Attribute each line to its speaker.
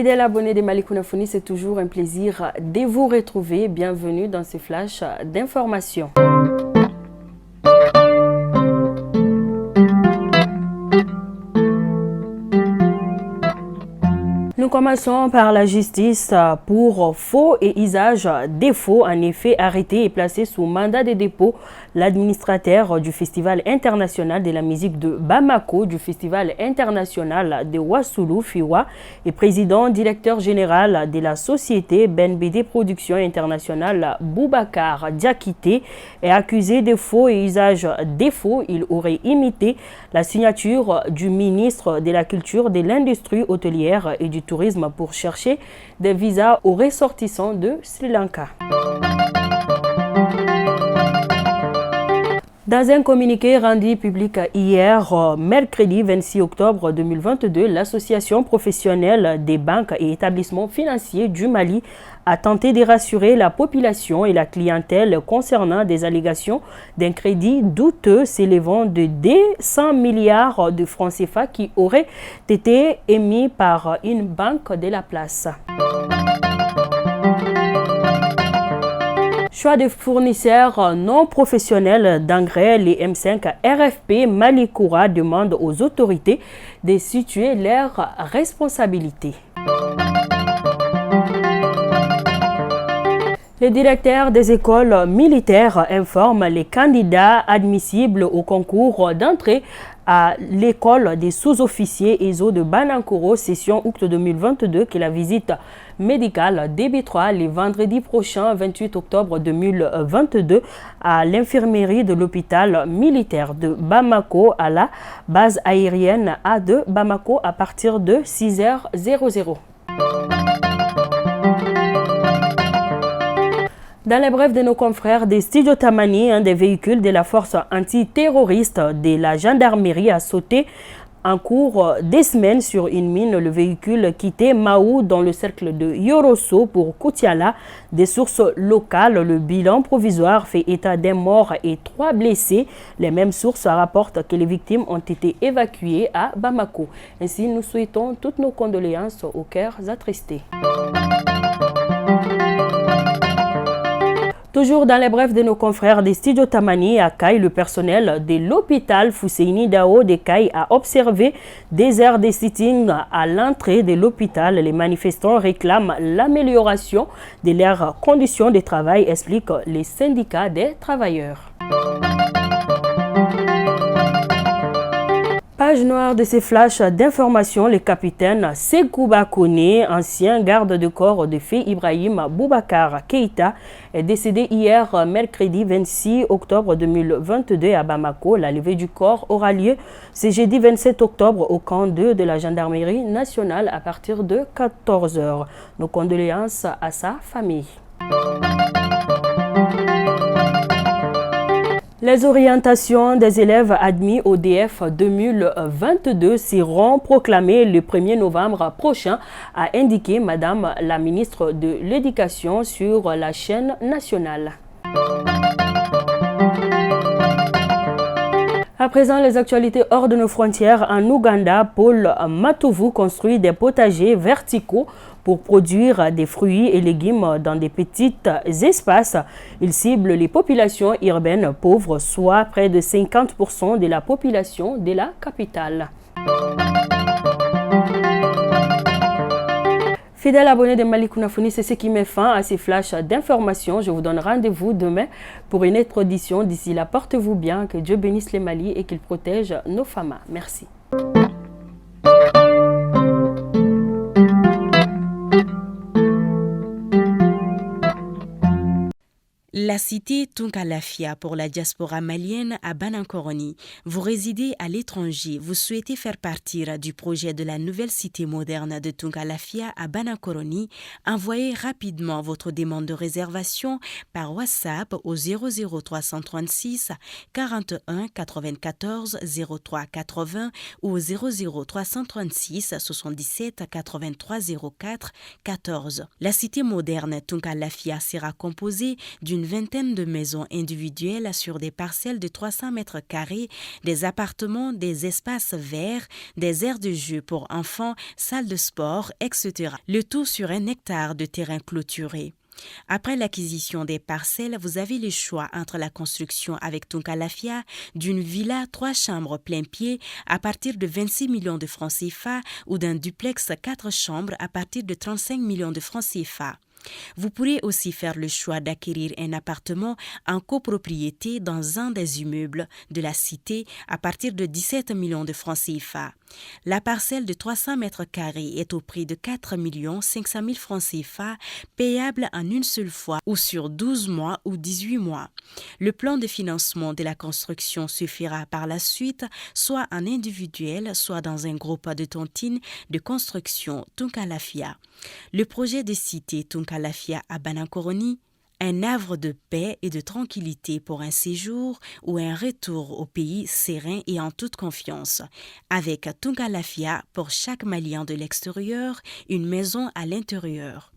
Speaker 1: Fidèles abonnés de Malicouna Foni, c'est toujours un plaisir de vous retrouver. Bienvenue dans ce flash d'information. Nous commençons par la justice pour faux et usage des faux. En effet, arrêté et placé sous mandat de dépôt l'administrateur du Festival international de la musique de Bamako, du Festival international de Wassoulou, Fiwa, et président directeur général de la société BNBD Productions Internationale, Boubacar Diakité, est accusé de faux et usage des faux. Il aurait imité la signature du ministre de la Culture, de l'Industrie hôtelière et du Tourisme pour chercher des visas aux ressortissants de Sri Lanka. Dans un communiqué rendu public hier, mercredi 26 octobre 2022, l'Association professionnelle des banques et établissements financiers du Mali a tenté de rassurer la population et la clientèle concernant des allégations d'un crédit douteux s'élevant de 100 milliards de francs CFA qui auraient été émis par une banque de la place. Choix de fournisseurs non professionnels d'engrais, les M5 RFP Malikoura demandent aux autorités de situer leurs responsabilités. Le directeur des écoles militaires informe les candidats admissibles au concours d'entrée à l'école des sous-officiers ESO de Banankoro, session août 2022, que la visite médicale débutera le vendredi prochain, 28 octobre 2022, à l'infirmerie de l'hôpital militaire de Bamako, à la base aérienne A2 Bamako, à partir de 6h00. Dans les brefs de nos confrères des studios Tamani, un des véhicules de la force antiterroriste de la gendarmerie a sauté en cours des semaines sur une mine. Le véhicule quittait Maou dans le cercle de Yorosso pour Koutiala. Des sources locales, le bilan provisoire fait état d'un mort et 3 blessés. Les mêmes sources rapportent que les victimes ont été évacuées à Bamako. Ainsi, nous souhaitons toutes nos condoléances aux cœurs attristés. Toujours dans les brefs de nos confrères des studios Tamani à Kaï, le personnel de l'hôpital Fousseini Dao de Kaï a observé des aires de sitting à l'entrée de l'hôpital. Les manifestants réclament l'amélioration de leurs conditions de travail, expliquent les syndicats des travailleurs. Page noire de ces flashs d'information, le capitaine Sekouba Kone, ancien garde de corps de feu Ibrahim Boubacar Keïta, est décédé hier mercredi 26 octobre 2022 à Bamako. La levée du corps aura lieu ce jeudi 27 octobre au camp 2 de la gendarmerie nationale à partir de 14h. Nos condoléances à sa famille. Les orientations des élèves admis au DF 2022 seront proclamées le 1er novembre prochain, a indiqué Madame la ministre de l'Éducation sur la chaîne nationale. À présent, les actualités hors de nos frontières. En Ouganda, Paul Matovu construit des potagers verticaux pour produire des fruits et légumes dans des petits espaces. Il cible les populations urbaines pauvres, soit près de 50% de la population de la capitale. Fidèles abonnés de Malicouna Foni, c'est ce qui met fin à ces flashs d'informations. Je vous donne rendez-vous demain pour une autre audition. D'ici là, portez-vous bien, que Dieu bénisse les Mali et qu'il protège nos femmes. Merci.
Speaker 2: La cité Tunkalafia pour la diaspora malienne à Banankoroni. Vous résidez à l'étranger, vous souhaitez faire partir du projet de la nouvelle cité moderne de Tunkalafia à Banankoroni, envoyez rapidement votre demande de réservation par WhatsApp au 00336 41 94 03 80 ou au 00336 77 83 04 14. La cité moderne Tunkalafia sera composée d'une vingtaine de maisons individuelles sur des parcelles de 300 mètres carrés, des appartements, des espaces verts, des aires de jeu pour enfants, salles de sport, etc. Le tout sur 1 hectare de terrain clôturé. Après l'acquisition des parcelles, vous avez le choix entre la construction avec Tunkalafia d'une villa 3 chambres plein pied à partir de 26 millions de francs CFA ou d'un duplex 4 chambres à partir de 35 millions de francs CFA. Vous pourrez aussi faire le choix d'acquérir un appartement en copropriété dans un des immeubles de la cité à partir de 17 millions de francs CFA. La parcelle de 300 mètres carrés est au prix de 4 500 000 francs CFA, payable en une seule fois ou sur 12 mois ou 18 mois. Le plan de financement de la construction se fera par la suite soit en individuel, soit dans un groupe de tontines de construction Tunkalafia. Le projet de cité Tunkalafia à Banankoroni, un havre de paix et de tranquillité pour un séjour ou un retour au pays serein et en toute confiance. Avec Tunkalafia, pour chaque Malien de l'extérieur, une maison à l'intérieur.